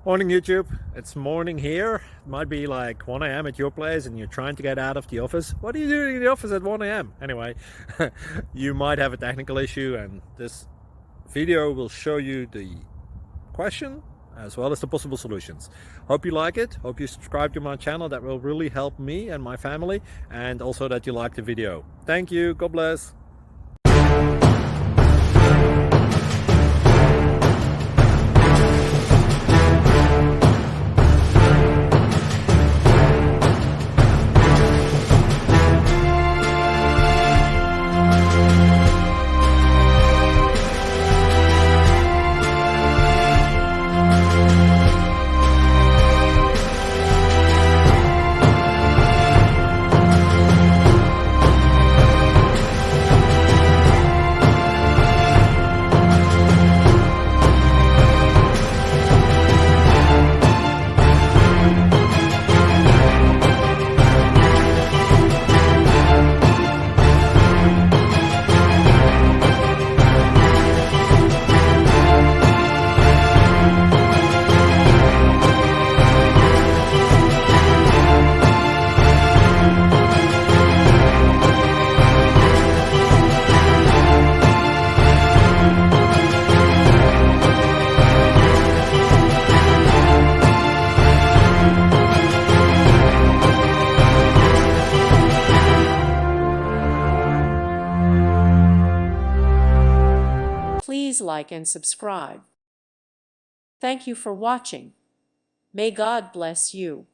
Morning YouTube, it's morning here. It might be like 1 a.m. at your place and you're trying to get out of the office. What are you doing in the office at 1 a.m.? Anyway, you might have a technical issue and this video will show you the question as well as the possible solutions. Hope you like it, hope you subscribe to my channel. That will really help me and my family, and also that you like the video. Thank you, God bless. Please like and subscribe. Thank you for watching. May God bless you.